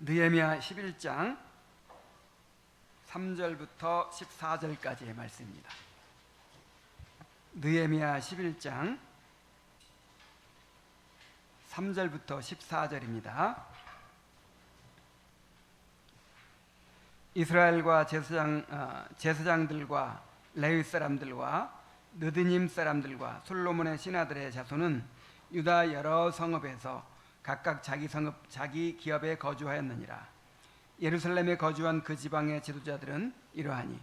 느헤미야 11장 3절부터 14절까지의 말씀입니다. 느헤미야 11장 3절부터 14절입니다. 이스라엘과 제사장들과 레위 사람들과 느드님 사람들과 솔로몬의 신하들의 자손은 유다 여러 성읍에서 각각 자기 성읍 자기 기업에 거주하였느니라. 예루살렘에 거주한 그 지방의 지도자들은 이러하니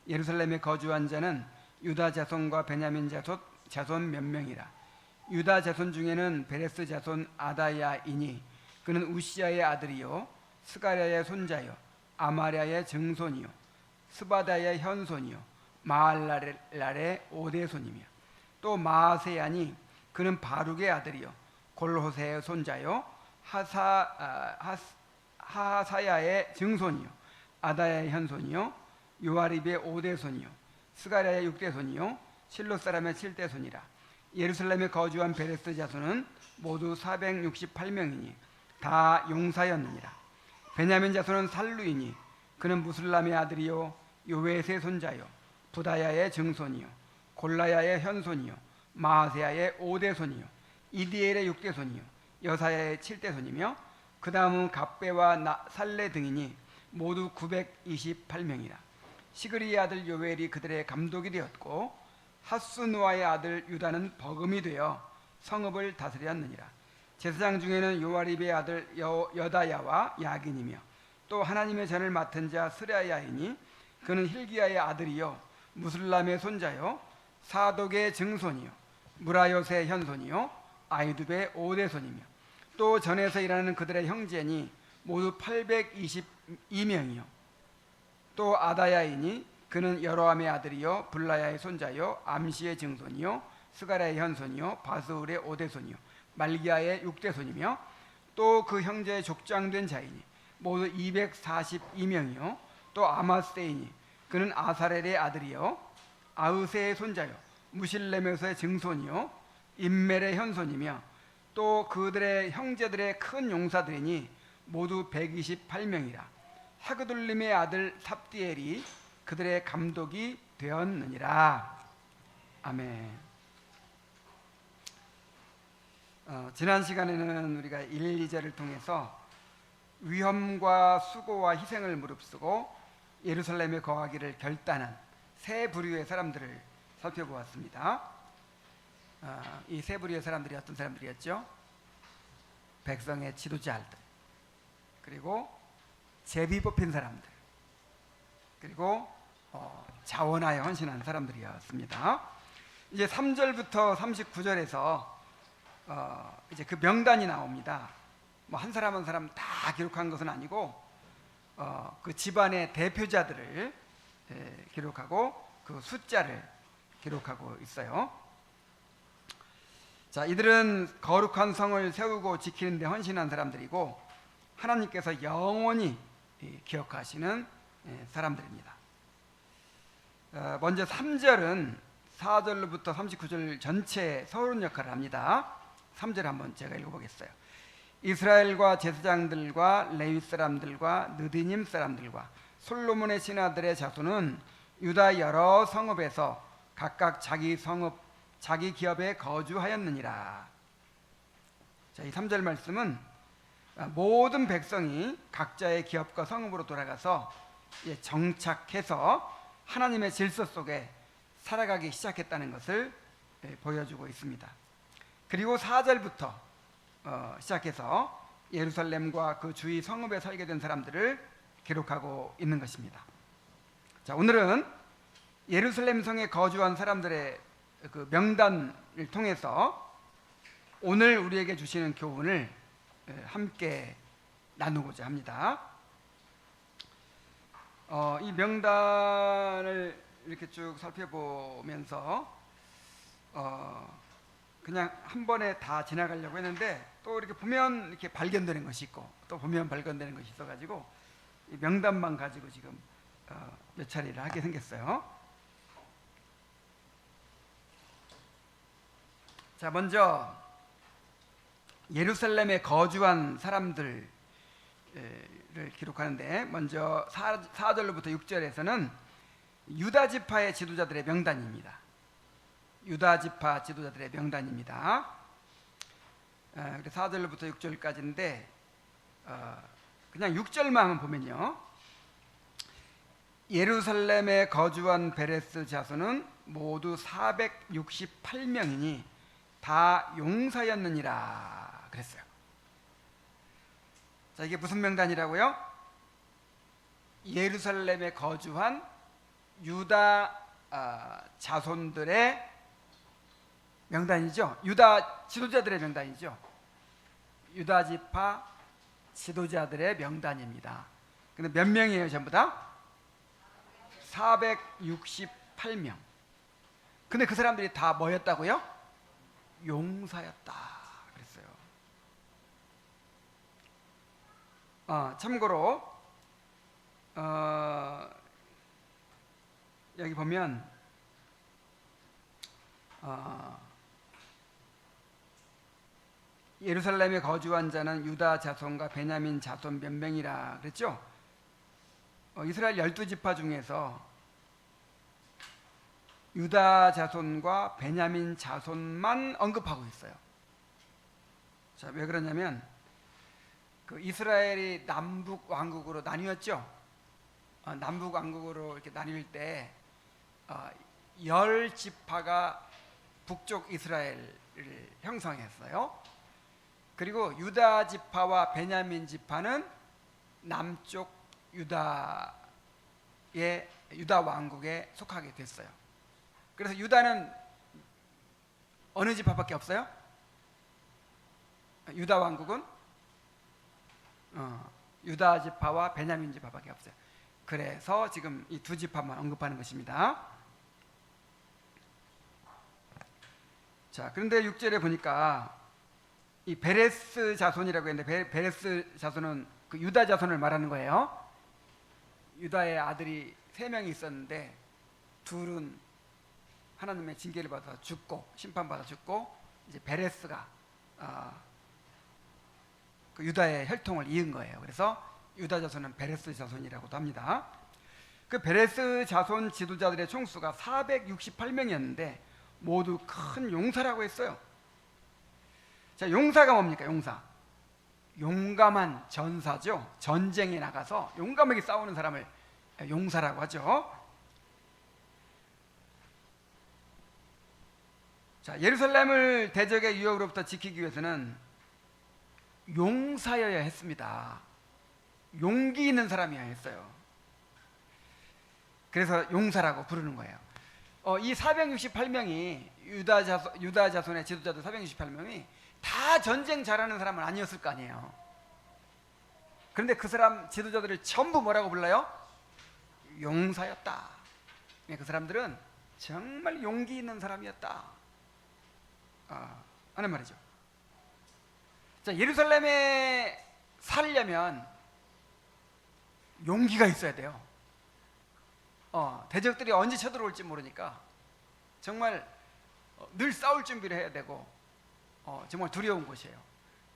예루살렘에 거주한 자는 유다 자손과 베냐민 자손 몇 명이라. 유다 자손 중에는 베레스 자손 아다야이니 그는 우시야의 아들이요 스가랴의 손자요 아마랴의 증손이요 스바다의 현손이요 마알랄의 오대손이며 또 마아세야니 그는 바룩의 아들이요 골호세의 손자요 하사야의 증손이요 아다야의 현손이요 요아립의 오대손이요 스가랴의 육대손이요 실로 사람의 칠대손이라. 예루살렘에 거주한 베레스 자손은 모두 468명이니 다 용사였느니라. 베냐민 자손은 살루이니 그는 무슬람의 아들이요 요웨스의 손자요 부다야의 증손이요 골라야의 현손이요 마아세야의 오대손이요 이디엘의 육대손이요 여사야의 칠대손이며 그 다음은 갑배와 살레 등이니 모두 928명이라. 시그리의 아들 요엘이 그들의 감독이 되었고 하스누아의 아들 유다는 버금이 되어 성읍을 다스렸느니라. 제사장 중에는 요아립의 아들 여다야와 야긴이며 또 하나님의 전을 맡은 자 스라야이니 그는 힐기야의 아들이요 무슬람의 손자요 사독의 증손이요 무라요스의 현손이요 아이두베의 오대손이며 또 전에서 일하는 그들의 형제니 모두 822명이요 또 아다야이니 그는 여로함의 아들이요 블라야의 손자요 암시의 증손이요 스가랴의 현손이요 바스울의 오대손이요 말기야의 육대손이며 또 그 형제의 족장된 자이니 모두 242명이요 또 아마세이니 그는 아사렐의 아들이요 아으세의 손자요 무실레메서의 증손이요 임멜의 현손이며 또 그들의 형제들의 큰 용사들이니 모두 128명이라. 하그돌림의 아들 삽디엘이 그들의 감독이 되었느니라. 아멘. 지난 시간에는 우리가 1, 2절을 통해서 위험과 수고와 희생을 무릅쓰고 예루살렘에 거하기를 결단한 세 부류의 사람들을 살펴보았습니다. 이 세 부류의 사람들이 어떤 사람들이었죠? 백성의 지도자들, 그리고 제비 뽑힌 사람들, 그리고 자원하여 헌신한 사람들이었습니다. 이제 3절부터 39절에서 이제 그 명단이 나옵니다. 뭐 한 사람 한 사람 다 기록한 것은 아니고 그 집안의 대표자들을 기록하고 그 숫자를 기록하고 있어요. 자, 이들은 거룩한 성을 세우고 지키는 데 헌신한 사람들이고 하나님께서 영원히 기억하시는 사람들입니다. 먼저 3절은 4절로부터 39절 전체 서론 역할을 합니다. 3절 한번 제가 읽어보겠어요. 이스라엘과 제사장들과 레위 사람들과 느디님 사람들과 솔로몬의 신하들의 자손은 유다 여러 성읍에서 각각 자기 성읍 자기 기업에 거주하였느니라. 자, 이 3절 말씀은 모든 백성이 각자의 기업과 성읍으로 돌아가서 정착해서 하나님의 질서 속에 살아가기 시작했다는 것을 보여주고 있습니다. 그리고 4절부터 시작해서 예루살렘과 그 주위 성읍에 살게 된 사람들을 기록하고 있는 것입니다. 자, 오늘은 예루살렘 성에 거주한 사람들의 그 명단을 통해서 오늘 우리에게 주시는 교훈을 함께 나누고자 합니다. 이 명단을 이렇게 쭉 살펴보면서 그냥 한 번에 다 지나가려고 했는데 또 이렇게 보면 이렇게 발견되는 것이 있고 또 보면 발견되는 것이 있어가지고 이 명단만 가지고 지금 몇 차례를 하게 생겼어요. 자, 먼저 예루살렘에 거주한 사람들 기록하는데, 먼저 4절로부터 6절에서는 유다 지파의 지도자들의 명단입니다. 유다 지파 지도자들의 명단입니다. 4절로부터 6절까지인데 그냥 6절만 한번 보면요, 예루살렘에 거주한 베레스 자손은 모두 468명이니 다 용사였느니라 그랬어요. 자, 이게 무슨 명단이라고요? 예루살렘에 거주한 유다 자손들의 명단이죠. 유다 지도자들의 명단이죠. 유다 지파 지도자들의 명단입니다. 근데 몇 명이에요, 전부 다? 468명. 근데 그 사람들이 다 뭐였다고요? 용사였다 그랬어요. 참고로 여기 보면 예루살렘에 거주한 자는 유다 자손과 베냐민 자손 몇 명이라 그랬죠? 이스라엘 12지파 중에서 유다 자손과 베냐민 자손만 언급하고 있어요. 자, 왜 그러냐면 그 이스라엘이 남북 왕국으로 나뉘었죠. 남북 왕국으로 이렇게 나뉠 때 10지파가 북쪽 이스라엘을 형성했어요. 그리고 유다 지파와 베냐민 지파는 남쪽 유다 왕국에 속하게 됐어요. 그래서 유다는 어느 지파밖에 없어요? 유다 왕국은 유다 지파와 베냐민 지파밖에 없어요. 그래서 지금 이 두 지파만 언급하는 것입니다. 자, 그런데 6절에 보니까 이 베레스 자손이라고 했는데, 베레스 자손은 그 유다 자손을 말하는 거예요. 유다의 아들이 3명이 있었는데 둘은 하나님의 징계를 받아 죽고, 심판받아 죽고, 이제 베레스가 그 유다의 혈통을 이은 거예요. 그래서 유다 자손은 베레스 자손이라고도 합니다. 그 베레스 자손 지도자들의 총수가 468명이었는데 모두 큰 용사라고 했어요. 자, 용사가 뭡니까? 용사, 용감한 전사죠. 전쟁에 나가서 용감하게 싸우는 사람을 용사라고 하죠. 자, 예루살렘을 대적의 유혹으로부터 지키기 위해서는 용사여야 했습니다. 용기 있는 사람이어야 했어요. 그래서 용사라고 부르는 거예요. 이 468명이 유다 자손의 지도자들 468명이 다 전쟁 잘하는 사람은 아니었을 거 아니에요. 그런데 그 사람 지도자들을 전부 뭐라고 불러요? 용사였다. 그 사람들은 정말 용기 있는 사람이었다 하는 말이죠. 자, 예루살렘에 살려면 용기가 있어야 돼요. 대적들이 언제 쳐들어올지 모르니까 정말 늘 싸울 준비를 해야 되고 정말 두려운 곳이에요.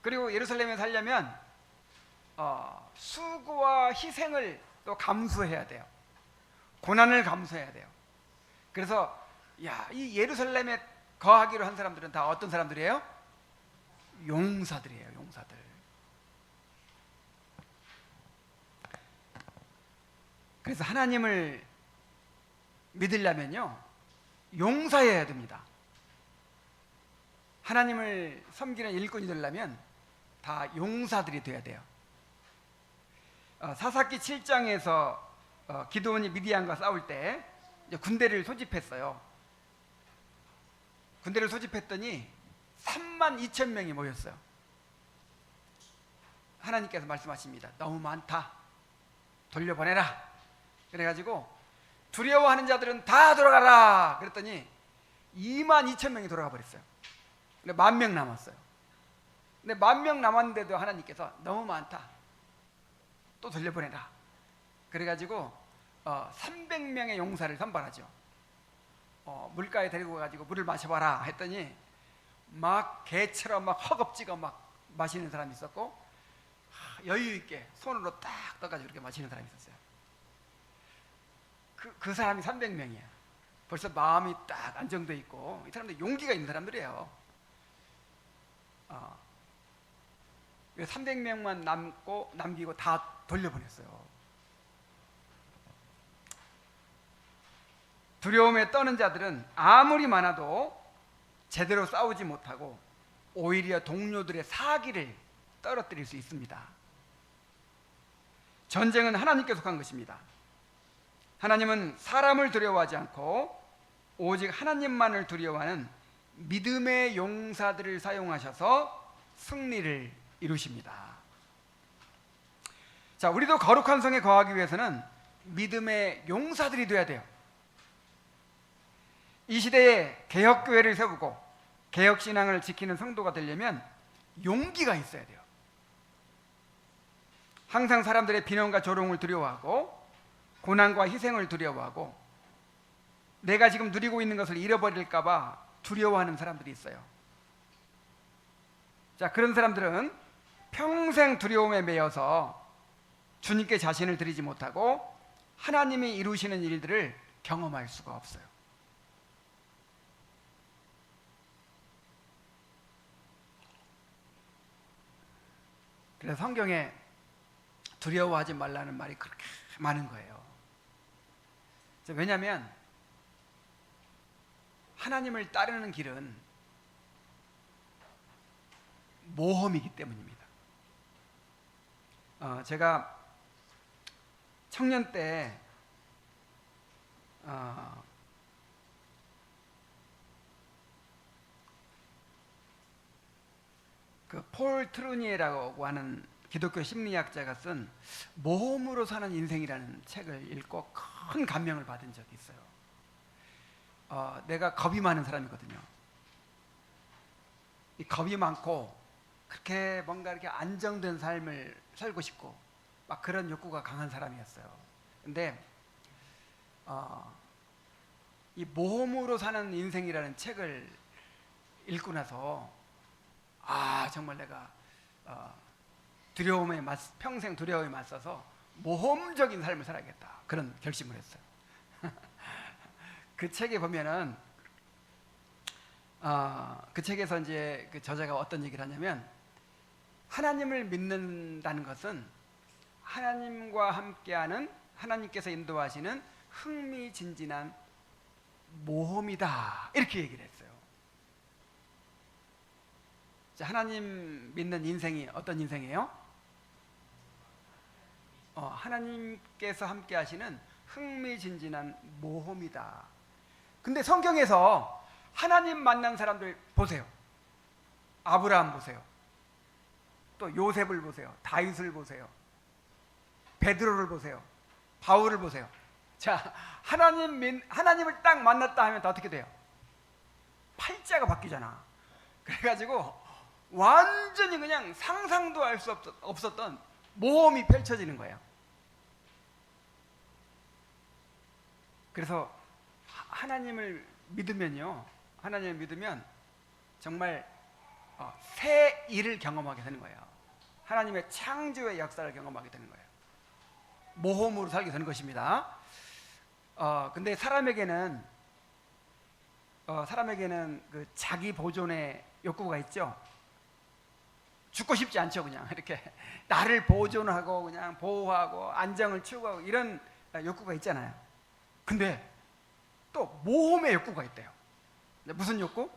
그리고 예루살렘에 살려면 수고와 희생을 또 감수해야 돼요. 고난을 감수해야 돼요. 그래서 이 예루살렘에 거하기로 한 사람들은 다 어떤 사람들이에요? 용사들이에요. 용사들. 그래서 하나님을 믿으려면요, 용사여야 됩니다. 하나님을 섬기는 일꾼이 되려면 다 용사들이 돼야 돼요. 사사기 7장에서 기드온이 미디안과 싸울 때 이제 군대를 소집했어요. 군대를 소집했더니 32,000명이 모였어요. 하나님께서 말씀하십니다. 너무 많다. 돌려보내라. 그래가지고 두려워하는 자들은 다 돌아가라. 그랬더니 22,000명이 돌아가 버렸어요. 근데 10,000명 남았어요. 근데 10,000명 남았는데도 하나님께서 너무 많다. 또 돌려보내라. 그래가지고 300명의 용사를 선발하죠. 물가에 데리고 가지고 물을 마셔봐라 했더니 막 개처럼 막 허겁지겁 막 마시는 사람이 있었고, 여유 있게 손으로 딱 떠가지고 이렇게 마시는 사람이 있었어요. 그 사람이 300명이야. 벌써 마음이 딱 안정돼 있고, 이 사람들 용기가 있는 사람들이에요. 300명만 남기고 다 돌려보냈어요. 두려움에 떠는 자들은 아무리 많아도 제대로 싸우지 못하고 오히려 동료들의 사기를 떨어뜨릴 수 있습니다. 전쟁은 하나님께 속한 것입니다. 하나님은 사람을 두려워하지 않고 오직 하나님만을 두려워하는 믿음의 용사들을 사용하셔서 승리를 이루십니다. 자, 우리도 거룩한 성에 거하기 위해서는 믿음의 용사들이 되어야 돼요. 이 시대에 개혁교회를 세우고 개혁신앙을 지키는 성도가 되려면 용기가 있어야 돼요. 항상 사람들의 비난과 조롱을 두려워하고 고난과 희생을 두려워하고 내가 지금 누리고 있는 것을 잃어버릴까 봐 두려워하는 사람들이 있어요. 자, 그런 사람들은 평생 두려움에 매여서 주님께 자신을 드리지 못하고 하나님이 이루시는 일들을 경험할 수가 없어요. 그래서 성경에 두려워하지 말라는 말이 그렇게 많은 거예요. 왜냐하면 하나님을 따르는 길은 모험이기 때문입니다. 제가 청년 때 폴 트루니에라고 하는 기독교 심리학자가 쓴 모험으로 사는 인생이라는 책을 읽고 큰 감명을 받은 적이 있어요. 내가 겁이 많은 사람이거든요. 이 겁이 많고 그렇게 뭔가 이렇게 안정된 삶을 살고 싶고 막 그런 욕구가 강한 사람이었어요. 근데 이 모험으로 사는 인생이라는 책을 읽고 나서 정말 내가 평생 두려움에 맞서서 모험적인 삶을 살아야겠다, 그런 결심을 했어요. 그 책에 보면은 그 책에서 이제 그 저자가 어떤 얘기를 하냐면, 하나님을 믿는다는 것은 하나님과 함께하는, 하나님께서 인도하시는 흥미진진한 모험이다, 이렇게 얘기를 했어요. 자, 하나님 믿는 인생이 어떤 인생이에요? 하나님께서 함께 하시는 흥미진진한 모험이다. 근데 성경에서 하나님 만난 사람들 보세요. 아브라함 보세요. 또 요셉을 보세요. 다윗을 보세요. 베드로를 보세요. 바울을 보세요. 자, 하나님을 딱 만났다 하면 다 어떻게 돼요? 팔자가 바뀌잖아. 그래가지고 완전히 그냥 상상도 할 수 없었던 모험이 펼쳐지는 거예요. 그래서 하나님을 믿으면요, 하나님을 믿으면 정말 새 일을 경험하게 되는 거예요. 하나님의 창조의 역사를 경험하게 되는 거예요. 모험으로 살게 되는 것입니다. 근데 사람에게는 그 자기 보존의 욕구가 있죠. 죽고 싶지 않죠. 그냥 이렇게 나를 보존하고 그냥 보호하고 안정을 추구하고 이런 욕구가 있잖아요. 근데 또 모험의 욕구가 있대요. 무슨 욕구?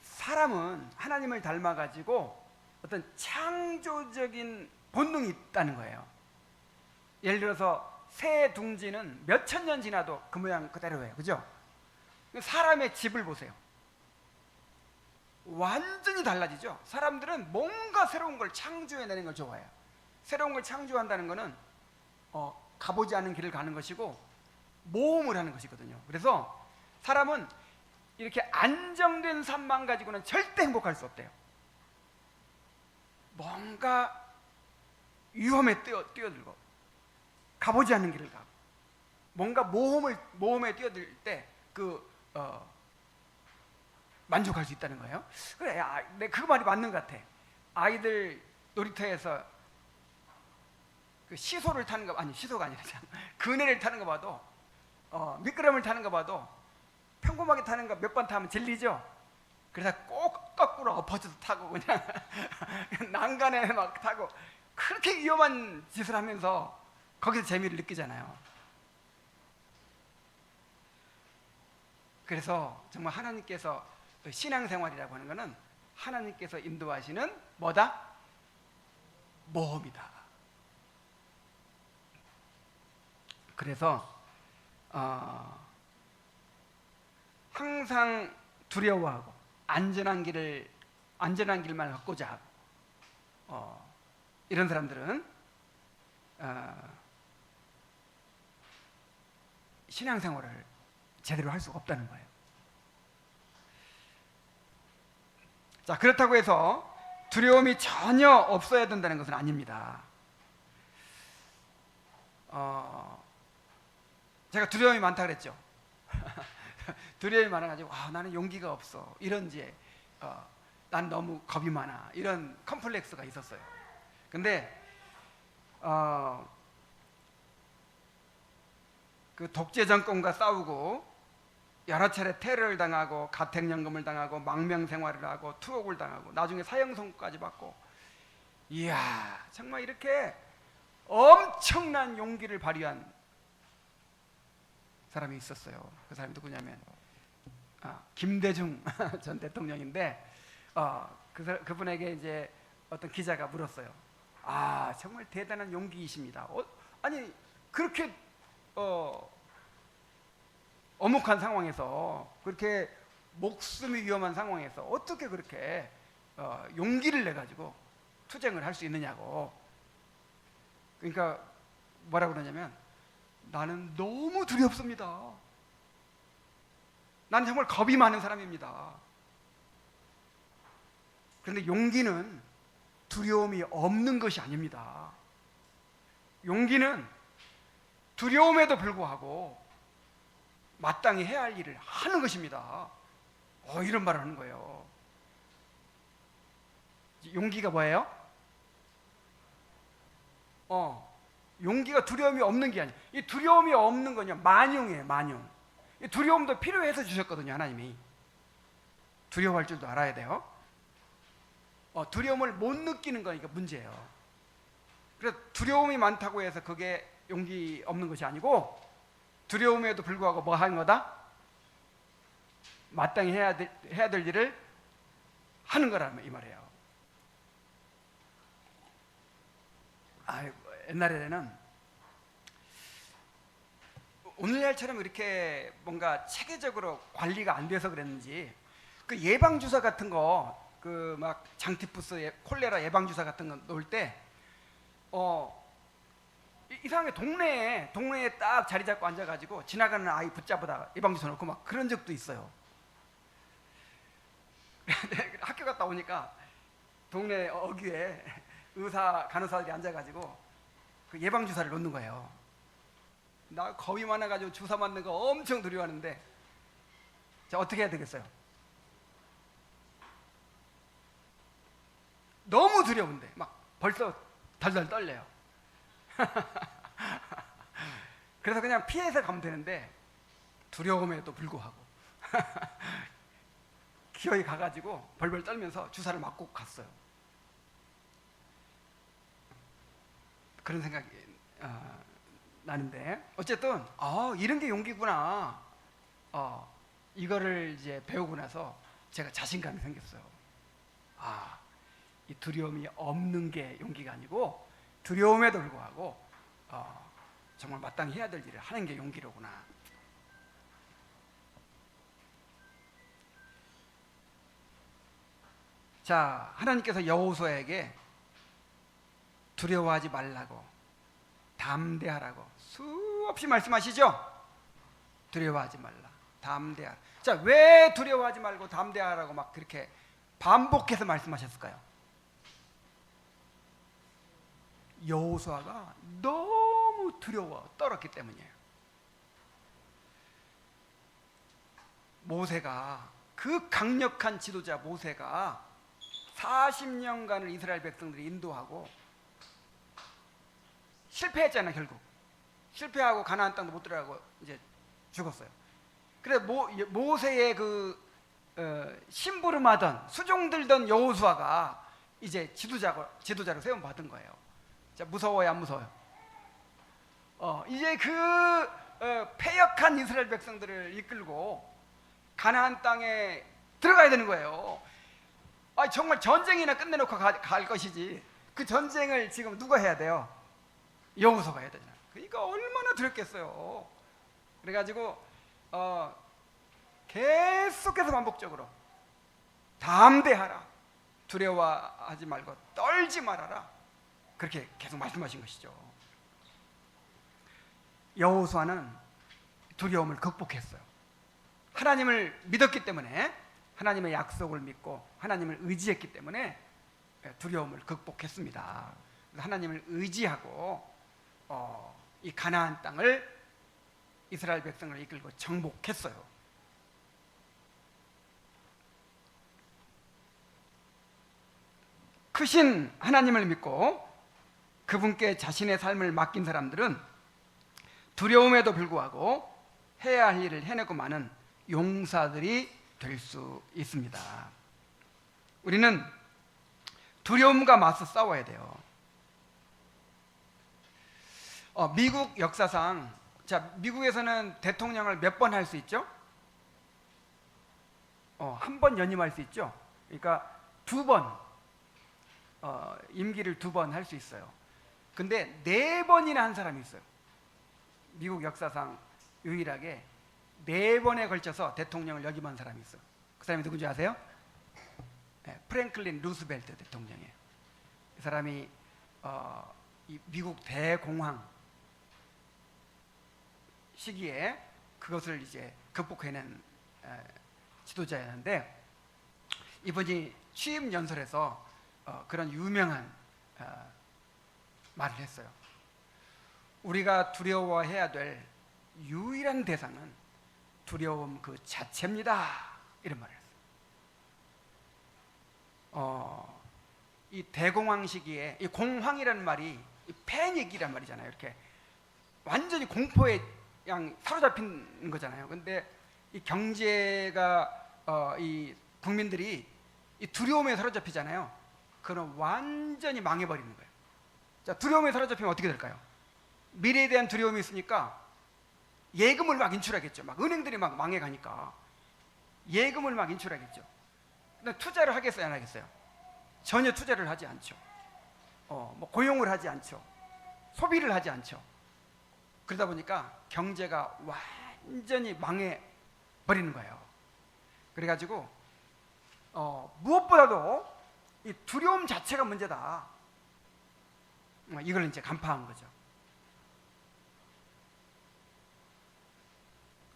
사람은 하나님을 닮아가지고 어떤 창조적인 본능이 있다는 거예요. 예를 들어서 새 둥지는 몇 천 년 지나도 그 모양 그대로예요. 그죠? 사람의 집을 보세요. 완전히 달라지죠. 사람들은 뭔가 새로운 걸 창조해내는 걸 좋아해요. 새로운 걸 창조한다는 것은 가보지 않은 길을 가는 것이고 모험을 하는 것이거든요. 그래서 사람은 이렇게 안정된 삶만 가지고는 절대 행복할 수 없대요. 뭔가 위험에 뛰어들고 가보지 않는 길을 가고 모험에 뛰어들 때 만족할 수 있다는 거예요. 그래, 그 말이 맞는 것 같아. 아이들 놀이터에서 그 시소를 타는 거, 아니 시소가 아니라 그네를 타는 거 봐도, 미끄럼을 타는 거 봐도 평범하게 타는 거 몇 번 타면 질리죠. 그래서 꼭 거꾸로 엎어져서 타고 그냥 난간에 막 타고 그렇게 위험한 짓을 하면서 거기서 재미를 느끼잖아요. 그래서 정말 하나님께서 신앙생활이라고 하는 것은 하나님께서 인도하시는 뭐다? 모험이다. 그래서 항상 두려워하고 안전한 길만 걷고자 하고 이런 사람들은 신앙생활을 제대로 할 수가 없다는 거예요. 자, 그렇다고 해서 두려움이 전혀 없어야 된다는 것은 아닙니다. 제가 두려움이 많다 그랬죠. 두려움이 많아가지고 나는 용기가 없어 이런지 난 너무 겁이 많아 이런 컴플렉스가 있었어요. 근데 그 독재 정권과 싸우고 여러 차례 테러를 당하고 가택연금을 당하고 망명생활을 하고 투옥을 당하고 나중에 사형 선고까지 받고, 이야 정말 이렇게 엄청난 용기를 발휘한 사람이 있었어요. 그 사람이 누구냐면 김대중 전 대통령인데, 그분에게 이제 어떤 기자가 물었어요. 정말 대단한 용기이십니다. 아니 그렇게 엄혹한 상황에서, 그렇게 목숨이 위험한 상황에서 어떻게 그렇게 용기를 내 가지고 투쟁을 할 수 있느냐고. 그러니까 뭐라고 그러냐면, 나는 너무 두렵습니다. 나는 정말 겁이 많은 사람입니다. 그런데 용기는 두려움이 없는 것이 아닙니다. 용기는 두려움에도 불구하고 마땅히 해야 할 일을 하는 것입니다. 이런 말을 하는 거예요. 용기가 뭐예요? 용기가 두려움이 없는 게 아니에요. 이 두려움이 없는 건요, 만용이에요, 만용. 이 두려움도 필요해서 주셨거든요, 하나님이. 두려워할 줄도 알아야 돼요. 두려움을 못 느끼는 거니까 문제예요. 그래서 두려움이 많다고 해서 그게 용기 없는 것이 아니고, 두려움에도 불구하고 뭐 하는 거다? 마땅히 해야 될 일을 하는 거라면 이 말이에요. 옛날에는 오늘날처럼 이렇게 뭔가 체계적으로 관리가 안 돼서 그랬는지, 그 예방주사 같은 거, 그 막 장티푸스, 콜레라 예방주사 같은 거 놓을 때, 이상하게 동네에 딱 자리 잡고 앉아가지고 지나가는 아이 붙잡아다 예방주사 놓고 막 그런 적도 있어요. 학교 갔다 오니까 동네 어귀에 간호사들이 앉아가지고 그 예방주사를 놓는 거예요. 나 겁이 많아가지고 주사 맞는 거 엄청 두려워하는데, 자, 어떻게 해야 되겠어요? 너무 두려운데 막 벌써 덜덜 떨려요. 그래서 그냥 피해서 가면 되는데, 두려움에도 불구하고 기어이 가가지고 벌벌 떨면서 주사를 맞고 갔어요. 그런 생각이 나는데, 어쨌든 이런 게 용기구나. 이거를 이제 배우고 나서 제가 자신감이 생겼어요. 이 두려움이 없는 게 용기가 아니고, 두려움에도 불구하고 정말 마땅히 해야 될 일을 하는 게 용기로구나. 자, 하나님께서 여호수아에게 두려워하지 말라고, 담대하라고 수없이 말씀하시죠. 두려워하지 말라, 담대하라. 자, 왜 두려워하지 말고 담대하라고 막 그렇게 반복해서 말씀하셨을까요? 여호수아가 너무 두려워 떨었기 때문이에요. 모세가 그 강력한 지도자 모세가 40년간을 이스라엘 백성들이 인도하고 실패했잖아요. 결국 실패하고 가나안 땅도 못 들어가고 이제 죽었어요. 그래서 모세의 그 심부름하던 수종들던 여호수아가 이제 지도자로 세움 받은 거예요. 자, 무서워요, 안 무서워요? 이제 그 패역한 이스라엘 백성들을 이끌고 가나안 땅에 들어가야 되는 거예요. 정말 전쟁이나 끝내놓고 갈 것이지, 그 전쟁을 지금 누가 해야 돼요? 여호수아가 해야 되잖아요. 그러니까 얼마나 두렵겠어요. 그래가지고 계속해서 반복적으로 담대하라, 두려워하지 말고 떨지 말아라, 그렇게 계속 말씀하신 것이죠. 여호수아는 두려움을 극복했어요. 하나님을 믿었기 때문에, 하나님의 약속을 믿고 하나님을 의지했기 때문에 두려움을 극복했습니다. 하나님을 의지하고 이 가나안 땅을 이스라엘 백성을 이끌고 정복했어요. 크신 하나님을 믿고 그분께 자신의 삶을 맡긴 사람들은 두려움에도 불구하고 해야 할 일을 해내고 마는 용사들이 될 수 있습니다. 우리는 두려움과 맞서 싸워야 돼요. 미국 역사상, 미국에서는 대통령을 몇 번 할 수 있죠? 한 번 연임할 수 있죠. 그러니까 두 번, 임기를 두 번 할 수 있어요. 근데 4번이나 한 사람이 있어요. 미국 역사상 유일하게 4번에 걸쳐서 대통령을 역임한 사람이 있어요. 그 사람이 누군지 아세요? 프랭클린 루스벨트 대통령이에요. 이 사람이 이 미국 대공황 시기에 그것을 이제 극복해낸 지도자였는데, 이분이 취임 연설에서 그런 유명한 말을 했어요. 우리가 두려워해야 될 유일한 대상은 두려움 그 자체입니다, 이런 말을 했어요. 이 대공황 시기에 이 공황이라는 말이 패닉이란 말이잖아요. 이렇게 완전히 공포에 그냥 사로잡힌 거잖아요. 근데 이 경제가 이 국민들이 이 두려움에 사로잡히잖아요. 그럼 완전히 망해버리는 거예요. 자, 두려움에 사로잡히면 어떻게 될까요? 미래에 대한 두려움이 있으니까 예금을 막 인출하겠죠. 막 은행들이 막 망해가니까 예금을 막 인출하겠죠. 근데 투자를 하겠어요, 안 하겠어요? 전혀 투자를 하지 않죠. 뭐 고용을 하지 않죠. 소비를 하지 않죠. 그러다 보니까 경제가 완전히 망해버리는 거예요. 그래가지고 무엇보다도 이 두려움 자체가 문제다, 이걸 이제 간파한 거죠.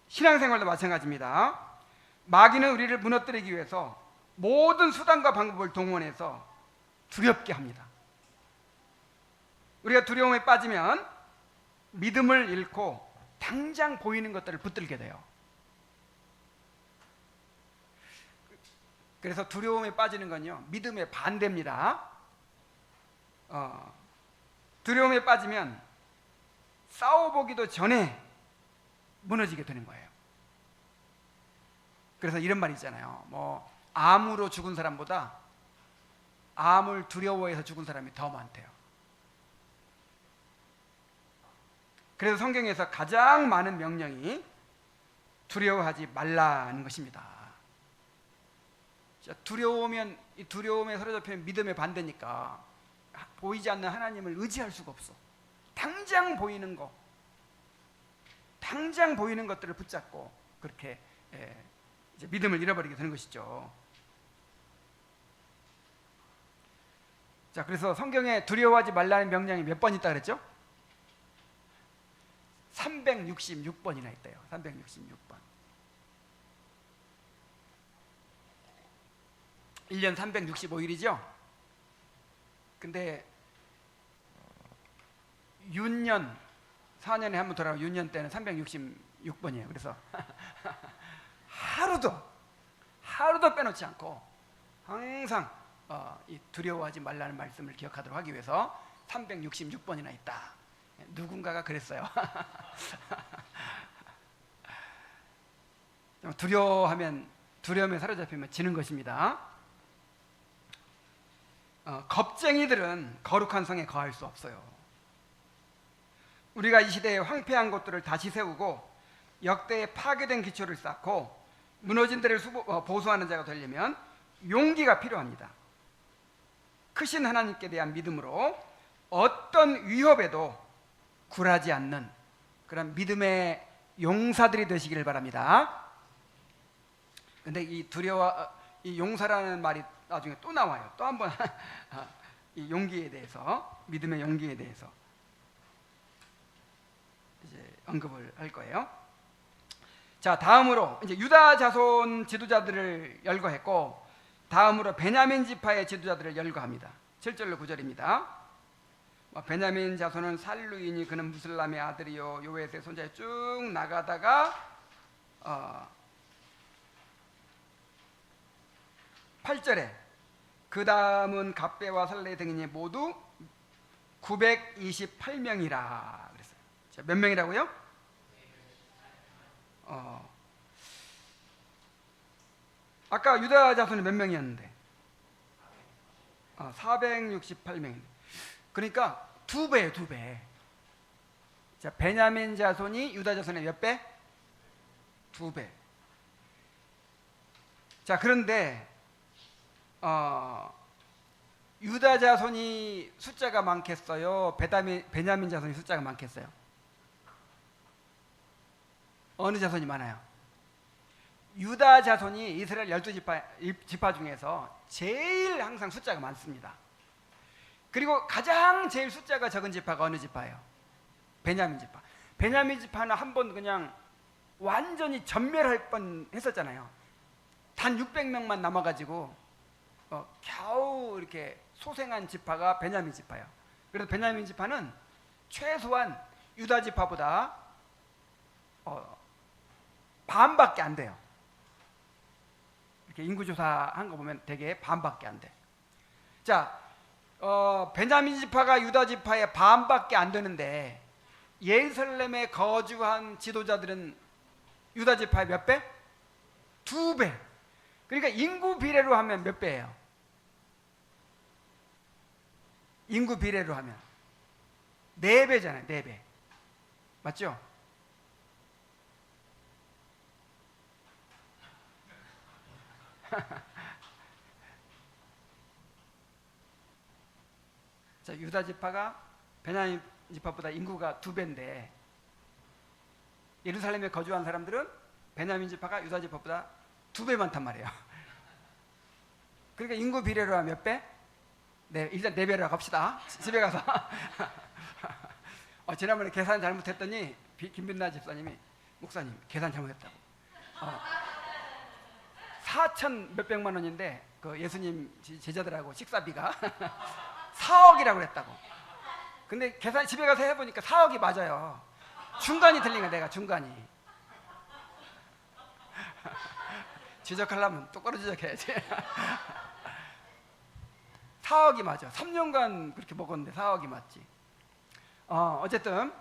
신앙생활도 마찬가지입니다. 마귀는 우리를 무너뜨리기 위해서 모든 수단과 방법을 동원해서 두렵게 합니다. 우리가 두려움에 빠지면 믿음을 잃고 당장 보이는 것들을 붙들게 돼요. 그래서 두려움에 빠지는 건요, 믿음의 반대입니다. 두려움에 빠지면 싸워보기도 전에 무너지게 되는 거예요. 그래서 이런 말이 있잖아요. 뭐 암으로 죽은 사람보다 암을 두려워해서 죽은 사람이 더 많대요. 그래서 성경에서 가장 많은 명령이 두려워하지 말라는 것입니다. 두려우면, 이 두려움에 사로잡히면 믿음의 반대니까 보이지 않는 하나님을 의지할 수가 없어. 당장 보이는 거, 당장 보이는 것들을 붙잡고 그렇게 이제 믿음을 잃어버리게 되는 것이죠. 자, 그래서 성경에 두려워하지 말라는 명령이 몇 번 있다 그랬죠? 366번이나 있대요. 366번. 1년 365일이죠? 근데 윤년 4년에 한 번 돌아오면 윤년 때는 366번이에요. 그래서 하루도 빼놓지 않고 항상 이 두려워하지 말라는 말씀을 기억하도록 하기 위해서 366번이나 있다. 누군가가 그랬어요. 두려움에 사로잡히면 지는 것입니다. 겁쟁이들은 거룩한 성에 거할 수 없어요. 우리가 이 시대에 황폐한 것들을 다시 세우고 역대의 파괴된 기초를 쌓고 무너진 데를 보수하는 자가 되려면 용기가 필요합니다. 크신 하나님께 대한 믿음으로 어떤 위협에도 굴하지 않는 그런 믿음의 용사들이 되시기를 바랍니다. 근데 이 용사라는 말이 나중에 또 나와요. 또 한번 이 용기에 대해서, 믿음의 용기에 대해서 이제 언급을 할 거예요. 자, 다음으로 이제 유다 자손 지도자들을 열거했고, 다음으로 베냐민 지파의 지도자들을 열거합니다. 7절로 9절입니다. 베냐민 자손은 살루이니 그는 무슬람의 아들이요 요엣의 손자에 쭉 나가다가 8절에 그 다음은 갑배와 살레 등이니 모두 928명이라 그랬어요. 자, 몇 명이라고요? 아까 유다 자손이 몇 명이었는데? 468명인데. 그러니까 두 배예요, 두 배. 자, 베냐민 자손이 유다 자손의 몇 배? 두 배. 자, 그런데 유다 자손이 숫자가 많겠어요? 베냐민 자손이 숫자가 많겠어요? 어느 자손이 많아요? 유다 자손이 이스라엘 12지파 중에서 제일 항상 숫자가 많습니다. 그리고 가장 제일 숫자가 적은 지파가 어느 지파예요? 베냐민 지파. 베냐민 지파는 한 번 그냥 완전히 전멸할 뻔 했었잖아요. 단 600명만 남아가지고 겨우 이렇게 소생한 지파가 베냐민 지파예요. 그래서 베냐민 지파는 최소한 유다 지파보다 반밖에 안 돼요. 이렇게 인구조사한 거 보면 되게 반밖에 안 돼. 자, 베냐민 지파가 유다 지파의 반밖에 안 되는데 예루살렘에 거주한 지도자들은 유다 지파의 몇 배? 2배. 그러니까 인구 비례로 하면 몇 배예요? 인구 비례로 하면 4배잖아요. 4배. 맞죠? 자, 유다 지파가 베냐민 지파보다 인구가 2배인데 예루살렘에 거주한 사람들은 베냐민 지파가 유다 지파보다 2배 많단 말이에요. 그러니까 인구 비례로 하면 몇 배? 네, 일단 4배라고 합시다. 집에 가서 지난번에 계산 잘못했더니 김빈나 집사님이 목사님 계산 잘못했다고 4천 몇백만 원인데 그 예수님 제자들하고 식사비가 4억이라고 그랬다고. 근데 계산 집에 가서 해보니까 4억이 맞아요. 중간이 틀린 거야. 내가 중간이 지적하려면 똑바로 지적해야지. 4억이 맞아. 3년간 그렇게 먹었는데 4억이 맞지. 어쨌든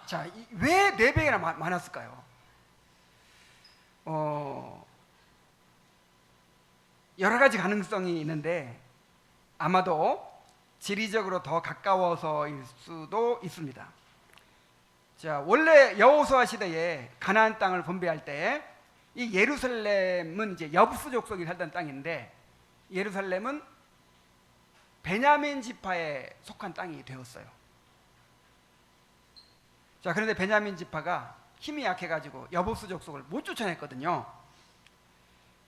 자, 왜 4배나 많았을까요? 여러 가지 가능성이 있는데 아마도 지리적으로 더 가까워서일 수도 있습니다. 자, 원래 여호수아 시대에 가나안 땅을 분배할 때 이 예루살렘은 이제 여부수 족속이 살던 땅인데 예루살렘은 베냐민 지파에 속한 땅이 되었어요. 자, 그런데 베냐민 지파가 힘이 약해가지고 여부수 족속을 못 쫓아냈거든요.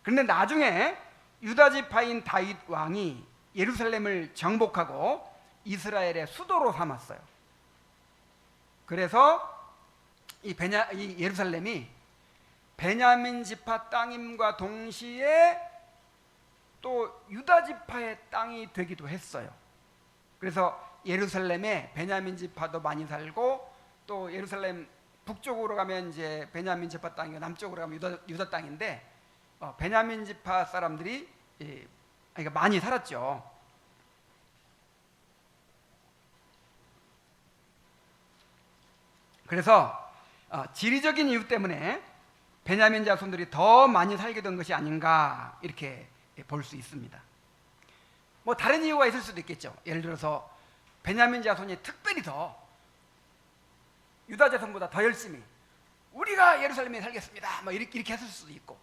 그런데 나중에 유다 지파인 다윗 왕이 예루살렘을 정복하고 이스라엘의 수도로 삼았어요. 그래서 이 예루살렘이 베냐민 지파 땅임과 동시에 또 유다 지파의 땅이 되기도 했어요. 그래서 예루살렘에 베냐민 지파도 많이 살고 또 예루살렘 북쪽으로 가면 이제 베냐민 지파 땅이고 남쪽으로 가면 유다 땅인데 베냐민 지파 사람들이 그러니까 많이 살았죠. 그래서 지리적인 이유 때문에 베냐민 자손들이 더 많이 살게 된 것이 아닌가 이렇게 볼 수 있습니다. 뭐 다른 이유가 있을 수도 있겠죠. 예를 들어서 베냐민 자손이 특별히 더 유다 자손보다 더 열심히 우리가 예루살렘에 살겠습니다 뭐 이렇게 했을 수도 있고,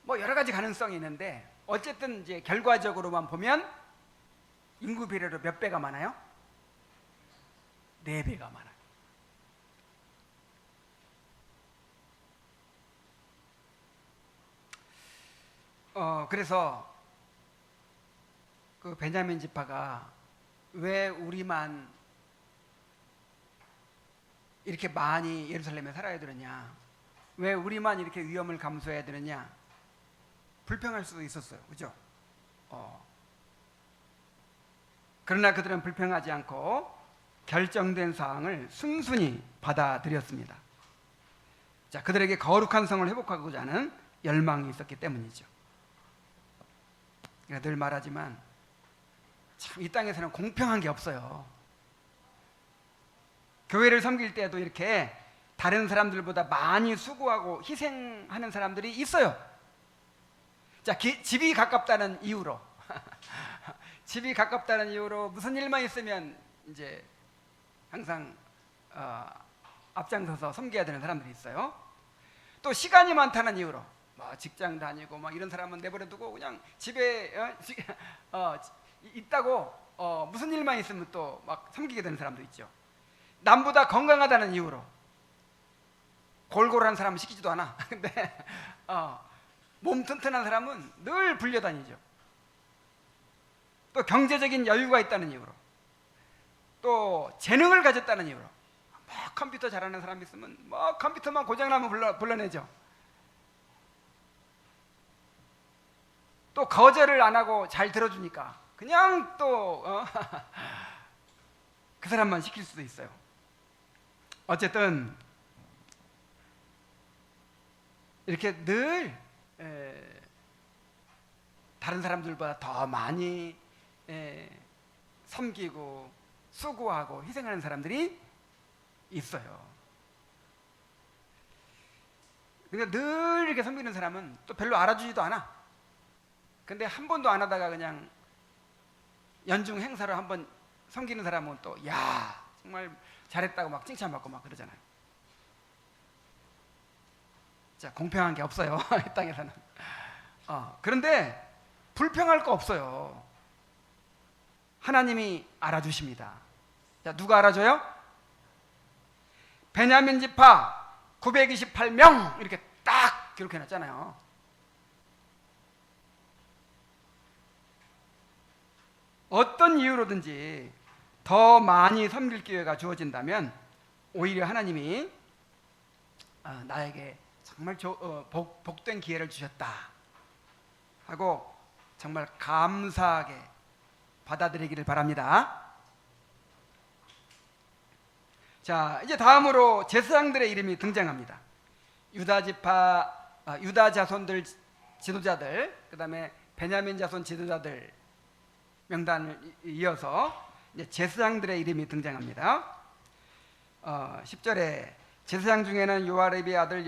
뭐 여러 가지 가능성이 있는데 어쨌든 이제 결과적으로만 보면 인구 비례로 몇 배가 많아요? 4배가 많아요. 그래서 그 베냐민 지파가 왜 우리만 이렇게 많이 예루살렘에 살아야 되느냐, 왜 우리만 이렇게 위험을 감수해야 되느냐, 불평할 수도 있었어요. 그죠? 그러나 그들은 불평하지 않고 결정된 사항을 순순히 받아들였습니다. 자, 그들에게 거룩한 성을 회복하고자 하는 열망이 있었기 때문이죠. 제가 늘 말하지만 참 이 땅에서는 공평한 게 없어요. 교회를 섬길 때도 이렇게 다른 사람들보다 많이 수고하고 희생하는 사람들이 있어요. 자, 집이 가깝다는 이유로 집이 가깝다는 이유로 무슨 일만 있으면 이제 항상 앞장서서 섬겨야 되는 사람들이 있어요. 또 시간이 많다는 이유로 뭐 직장 다니고 막 이런 사람은 내버려두고 그냥 집에 있다고 무슨 일만 있으면 또 막 섬기게 되는 사람도 있죠. 남보다 건강하다는 이유로 골골한 사람은 시키지도 않아. 근데 몸 튼튼한 사람은 늘 불려다니죠. 또 경제적인 여유가 있다는 이유로, 또 재능을 가졌다는 이유로 막 컴퓨터 잘하는 사람 있으면 막 컴퓨터만 고장나면 불러내죠. 또 거절을 안 하고 잘 들어주니까 그냥 또 그 사람만 시킬 수도 있어요. 어쨌든 이렇게 늘 다른 사람들보다 더 많이 섬기고 수고하고 희생하는 사람들이 있어요. 그러니까 늘 이렇게 섬기는 사람은 또 별로 알아주지도 않아. 근데 한 번도 안 하다가 그냥 연중 행사로 한 번 섬기는 사람은 또 야 정말 잘했다고 막 칭찬받고 막 그러잖아요. 자, 공평한 게 없어요. 이 땅에서는. 그런데 불평할 거 없어요. 하나님이 알아주십니다. 자, 누가 알아줘요? 베냐민 지파 928명 이렇게 딱 기록해 놨잖아요. 어떤 이유로든지 더 많이 섬길 기회가 주어진다면 오히려 하나님이 나에게 정말 복된 기회를 주셨다 하고 정말 감사하게 받아들이기를 바랍니다. 자, 이제 다음으로 제사장들의 이름이 등장합니다. 유다 자손들 지도자들, 그 다음에 베냐민 자손 지도자들 명단을 이어서 이제 제사장들의 이름이 등장합니다. 10절에 제사장 중에는 요아립의 아들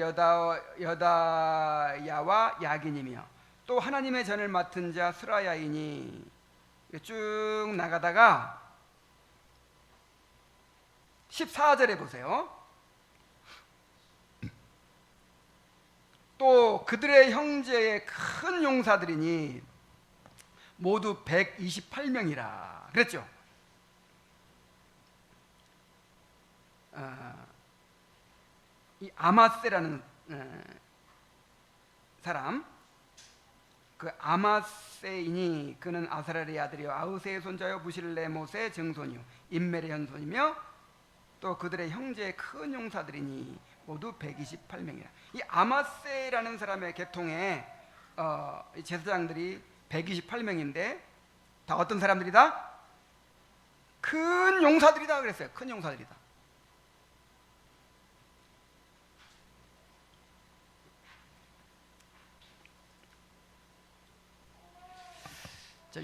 여다야와 야긴이며 또 하나님의 전을 맡은 자 스라야이니, 쭉 나가다가 14절에 보세요. 또 그들의 형제의 큰 용사들이니 모두 128명이라 그랬죠. 이 아마세라는 사람, 그 아마세이니 그는 아사렐의 아들이요 아우세의 손자요 부실레못의 증손이요 인멜의 현손이며 또 그들의 형제의 큰 용사들이니 모두 128명이라. 이 아마세라는 사람의 계통에 제사장들이 128명인데 다 어떤 사람들이다? 큰 용사들이다 그랬어요. 큰 용사들이다.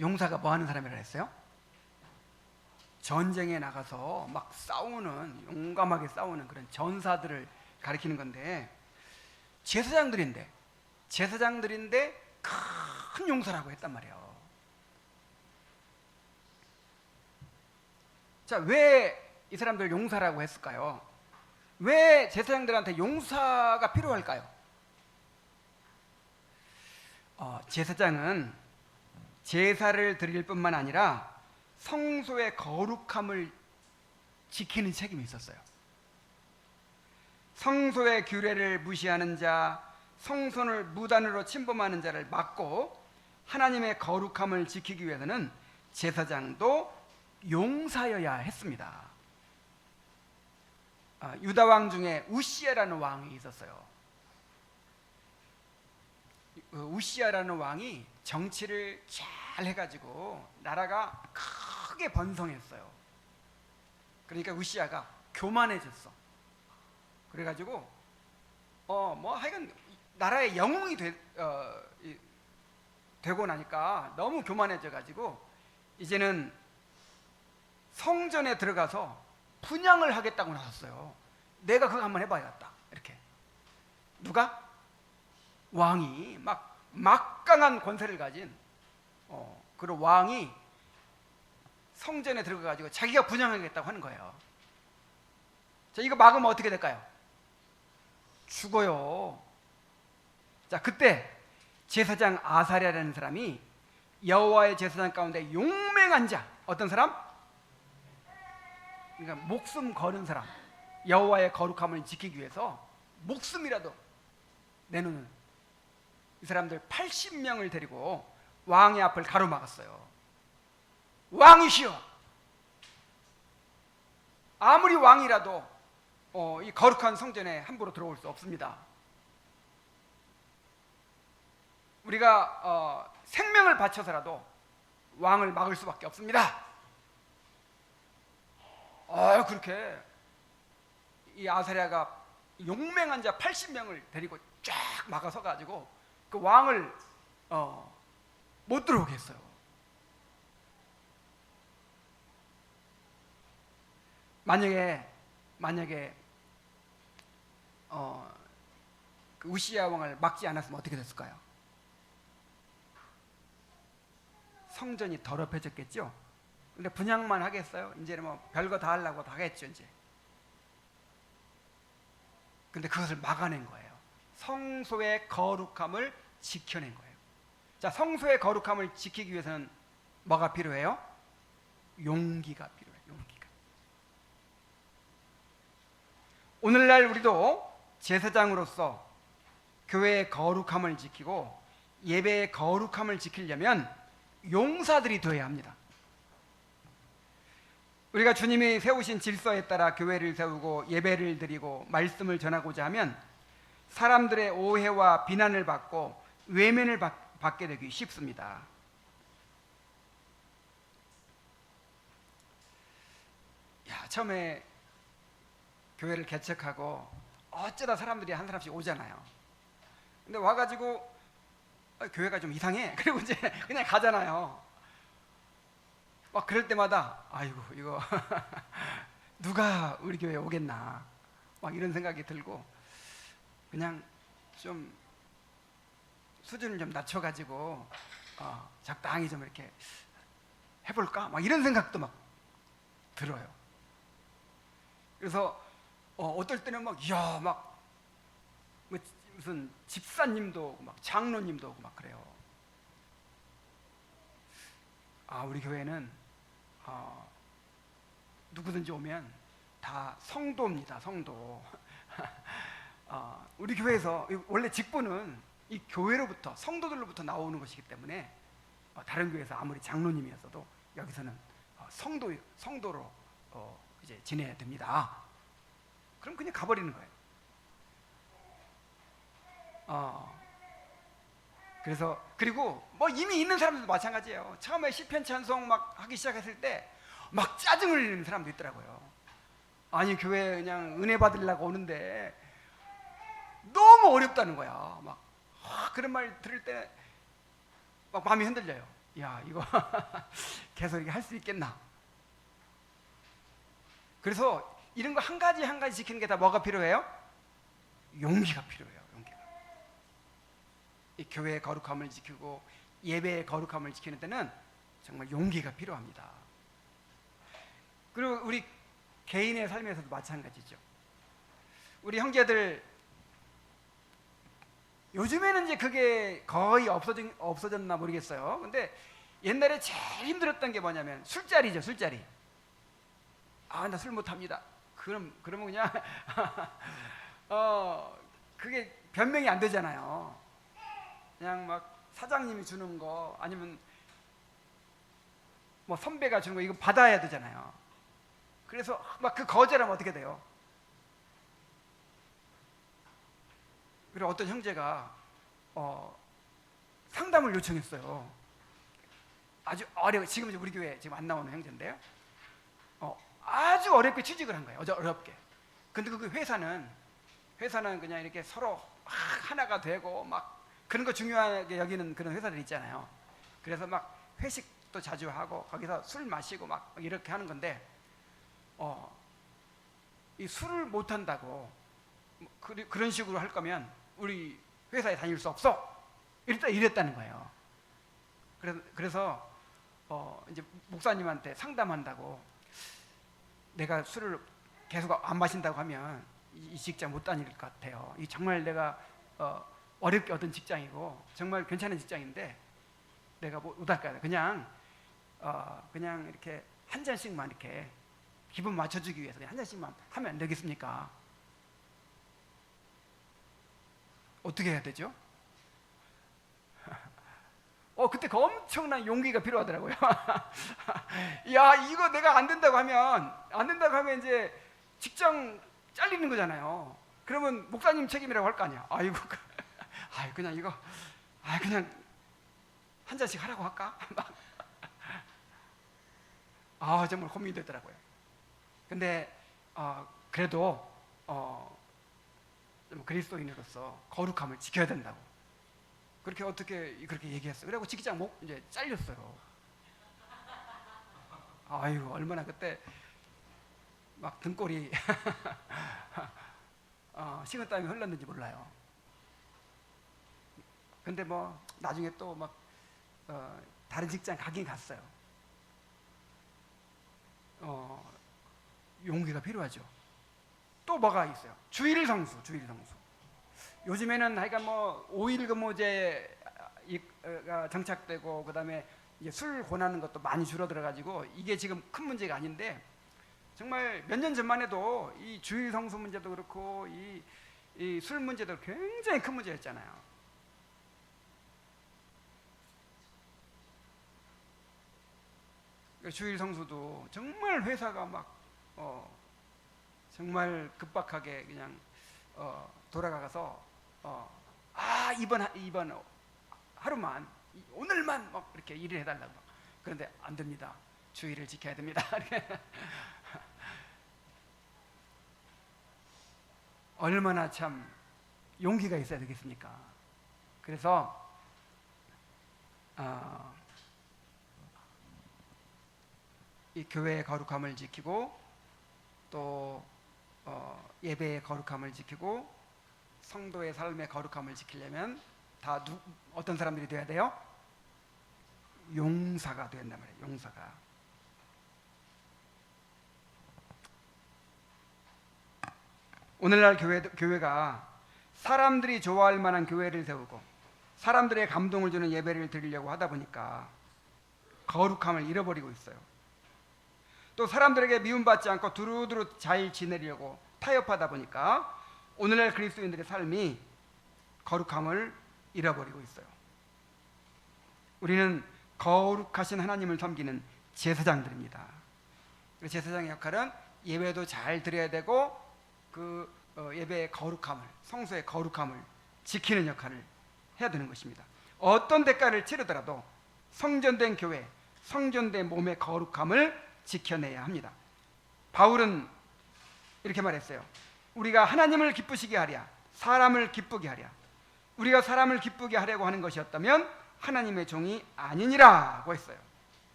용사가 뭐 하는 사람이라 했어요? 전쟁에 나가서 막 싸우는, 용감하게 싸우는 그런 전사들을 가리키는 건데, 제사장들인데 큰 용사라고 했단 말이에요. 자, 왜 이 사람들 용사라고 했을까요? 왜 제사장들한테 용사가 필요할까요? 제사장은 제사를 드릴 뿐만 아니라 성소의 거룩함을 지키는 책임이 있었어요. 성소의 규례를 무시하는 자, 성소를 무단으로 침범하는 자를 막고 하나님의 거룩함을 지키기 위해서는 제사장도 용사여야 했습니다. 유다 왕 중에 우시야라는 왕이 있었어요. 우시야라는 왕이 정치를 잘 해가지고 나라가 크게 번성했어요. 그러니까 우시야가 교만해졌어. 그래가지고 뭐 하여간 나라의 영웅이 되고 나니까 너무 교만해져가지고 이제는 성전에 들어가서 분향을 하겠다고 나섰어요. 내가 그거 한번 해봐야겠다. 이렇게 누가? 왕이 막강한 권세를 가진 그런 왕이 성전에 들어가가지고 자기가 분향하겠다고 하는 거예요. 자, 이거 막으면 어떻게 될까요? 죽어요. 자, 그때 제사장 아사랴라는 사람이 여호와의 제사장 가운데 용맹한 자, 어떤 사람? 그러니까 목숨 거는 사람, 여호와의 거룩함을 지키기 위해서 목숨이라도 내놓는 이 사람들 80명을 데리고 왕의 앞을 가로막았어요. 왕이시여, 아무리 왕이라도 이 거룩한 성전에 함부로 들어올 수 없습니다. 우리가 생명을 바쳐서라도 왕을 막을 수밖에 없습니다. 그렇게 이 아사랴가 용맹한 자 80명을 데리고 쫙 막아서 가지고 그 왕을 못 들어오게 했어요. 만약에 그 우시야 왕을 막지 않았으면 어떻게 됐을까요? 성전이 더럽혀졌겠죠. 근데 분향만 하겠어요? 이제는 뭐 별거 다 하려고 다 하겠죠 이제. 근데 그것을 막아낸 거예요. 성소의 거룩함을 지켜낸 거예요. 자, 성소의 거룩함을 지키기 위해서는 뭐가 필요해요? 용기가 필요해요. 용기가. 오늘날 우리도 제사장으로서 교회의 거룩함을 지키고 예배의 거룩함을 지키려면 용사들이 되어야 합니다. 우리가 주님이 세우신 질서에 따라 교회를 세우고 예배를 드리고 말씀을 전하고자 하면 사람들의 오해와 비난을 받고 외면을 받게 되기 쉽습니다. 처음에 교회를 개척하고 어쩌다 사람들이 한 사람씩 오잖아요. 근데 와가지고 교회가 좀 이상해. 그리고 이제 그냥 가잖아요. 막 그럴 때마다 아이고 이거 누가 우리 교회에 오겠나 막 이런 생각이 들고 그냥 좀 수준을 좀 낮춰가지고 적당히 좀 이렇게 해볼까 막 이런 생각도 막 들어요. 그래서 어떨 때는 막 이야 막 무슨 집사님도 오고 막 장로님도 오고 막 그래요. 우리 교회는 누구든지 오면 다 성도입니다. 성도. 우리 교회에서 원래 직분은 이 교회로부터 성도들로부터 나오는 것이기 때문에 다른 교회에서 아무리 장로님이었어도 여기서는 성도로 이제 지내야 됩니다. 그럼 그냥 가버리는 거예요. 그래서 그리고 뭐 이미 있는 사람들도 마찬가지예요. 처음에 시편 찬송 막 하기 시작했을 때 막 짜증을 내는 사람도 있더라고요. 아니 교회 그냥 은혜 받으려고 오는데 너무 어렵다는 거야. 막 그런 말 들을 때 막 마음이 흔들려요. 야, 이거 계속 이렇게 할 수 있겠나? 그래서 이런 거 한 가지 한 가지 지키는 게 다 뭐가 필요해요? 용기가 필요해요. 용기가. 이 교회의 거룩함을 지키고 예배의 거룩함을 지키는 데는 정말 용기가 필요합니다. 그리고 우리 개인의 삶에서도 마찬가지죠. 우리 형제들 요즘에는 이제 그게 거의 없어졌나 모르겠어요. 근데 옛날에 제일 힘들었던 게 뭐냐면 술자리죠, 술자리. 아, 나 술 못합니다. 그러면 그냥 그게 변명이 안 되잖아요. 그냥 막 사장님이 주는 거 아니면 뭐 선배가 주는 거 이거 받아야 되잖아요. 그래서 막 그 거절하면 어떻게 돼요? 그리고 어떤 형제가 상담을 요청했어요. 아주 지금 이제 우리 교회 지금 안 나오는 형제인데요. 아주 어렵게 취직을 한 거예요. 어렵게. 근데 그 회사는 그냥 이렇게 서로 하나가 되고 막 그런 거 중요하게 여기는 그런 회사들 있잖아요. 그래서 막 회식도 자주 하고 거기서 술 마시고 막 이렇게 하는 건데 이 술을 못 한다고 그런 식으로 할 거면 우리 회사에 다닐 수 없어. 이랬다는 거예요. 그래서 이제 목사님한테 상담한다고 내가 술을 계속 안 마신다고 하면 이 직장 못 다닐 것 같아요. 이 정말 내가 어렵게 얻은 직장이고 정말 괜찮은 직장인데 내가 못 할까요? 그냥 이렇게 한 잔씩만 이렇게 기분 맞춰주기 위해서 그냥 한 잔씩만 하면 안 되겠습니까? 어떻게 해야 되죠? 그때 그 엄청난 용기가 필요하더라고요. 야, 이거 내가 안 된다고 하면 이제 직장 잘리는 거잖아요. 그러면 목사님 책임이라고 할 거 아니야. 아이고, 그냥 이거, 그냥 한 잔씩 하라고 할까? 정말 고민이 되더라고요. 근데 그래도 그리스도인으로서 거룩함을 지켜야 된다고. 그렇게 얘기했어요. 그래고 직장 이제 잘렸어요. 아이고, 얼마나 그때 막 등골이 식은땀이 흘렀는지 몰라요. 근데 뭐 나중에 또 막 다른 직장 가긴 갔어요. 용기가 필요하죠. 또 뭐가 있어요? 주일 성수. 요즘에는 하여간 뭐 5일 근무제가 정착되고 그다음에 이제 술 권하는 것도 많이 줄어들어 가지고 이게 지금 큰 문제가 아닌데 정말 몇 년 전만 해도 이 주일 성수 문제도 그렇고 이 술 문제도 굉장히 큰 문제였잖아요. 주일 성수도 정말 회사가 막 정말 급박하게 그냥 돌아가서 이번 하루만 오늘만 막 이렇게 일을 해달라고. 그런데 안 됩니다. 주의를 지켜야 됩니다. 얼마나 참 용기가 있어야 되겠습니까? 그래서 이 교회의 거룩함을 지키고 또 예배의 거룩함을 지키고 성도의 삶의 거룩함을 지키려면 다 어떤 사람들이 돼야 돼요? 용사가 된단 말이에요. 용사가. 오늘날 교회가 사람들이 좋아할 만한 교회를 세우고 사람들의 감동을 주는 예배를 드리려고 하다 보니까 거룩함을 잃어버리고 있어요. 또 사람들에게 미움받지 않고 두루두루 잘 지내려고 타협하다 보니까 오늘날 그리스도인들의 삶이 거룩함을 잃어버리고 있어요. 우리는 거룩하신 하나님을 섬기는 제사장들입니다. 제사장의 역할은 예배도 잘 드려야 되고 그 예배의 거룩함을, 성소의 거룩함을 지키는 역할을 해야 되는 것입니다. 어떤 대가를 치르더라도 성전된 교회, 성전된 몸의 거룩함을 지켜내야 합니다. 바울은 이렇게 말했어요. 우리가 하나님을 기쁘시게 하랴, 사람을 기쁘게 하랴. 우리가 사람을 기쁘게 하려고 하는 것이었다면 하나님의 종이 아니니라고 했어요.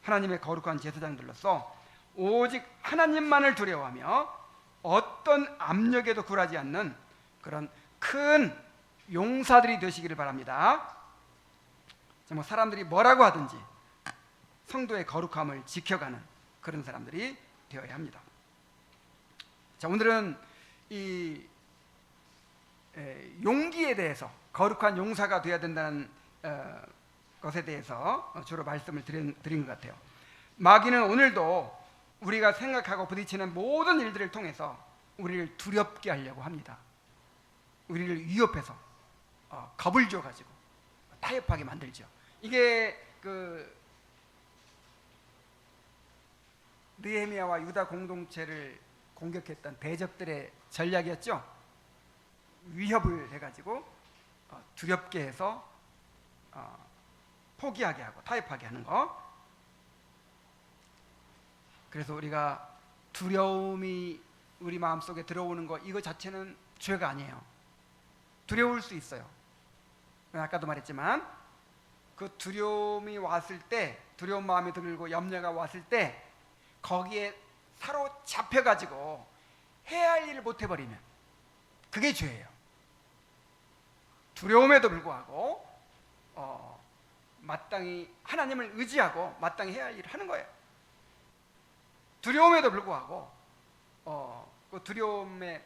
하나님의 거룩한 제사장들로서 오직 하나님만을 두려워하며 어떤 압력에도 굴하지 않는 그런 큰 용사들이 되시기를 바랍니다. 뭐 사람들이 뭐라고 하든지 성도의 거룩함을 지켜가는 그런 사람들이 되어야 합니다. 자, 오늘은 이 용기에 대해서, 거룩한 용사가 되어야 된다는 것에 대해서 주로 말씀을 드린 것 같아요. 마귀는 오늘도 우리가 생각하고 부딪히는 모든 일들을 통해서 우리를 두렵게 하려고 합니다. 우리를 위협해서 겁을 줘가지고 타협하게 만들죠. 이게 그 느헤미야와 유다 공동체를 공격했던 대적들의 전략이었죠. 위협을 해가지고 두렵게 해서 포기하게 하고 타협하게 하는 거. 그래서 우리가 두려움이 우리 마음속에 들어오는 거, 이거 자체는 죄가 아니에요. 두려울 수 있어요. 아까도 말했지만 그 두려움이 왔을 때, 두려운 마음이 들고 염려가 왔을 때 거기에 사로잡혀가지고 해야 할 일을 못 해버리면 그게 죄예요. 두려움에도 불구하고 마땅히 하나님을 의지하고 마땅히 해야 할 일을 하는 거예요. 두려움에도 불구하고 그 두려움에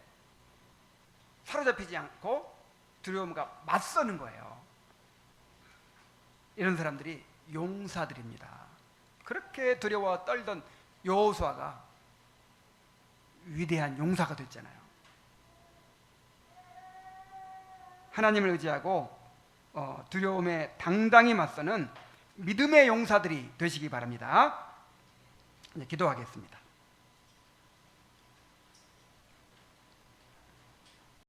사로잡히지 않고 두려움과 맞서는 거예요. 이런 사람들이 용사들입니다. 그렇게 두려워 떨던 여호수아가 위대한 용사가 됐잖아요. 하나님을 의지하고 두려움에 당당히 맞서는 믿음의 용사들이 되시기 바랍니다. 이제 기도하겠습니다.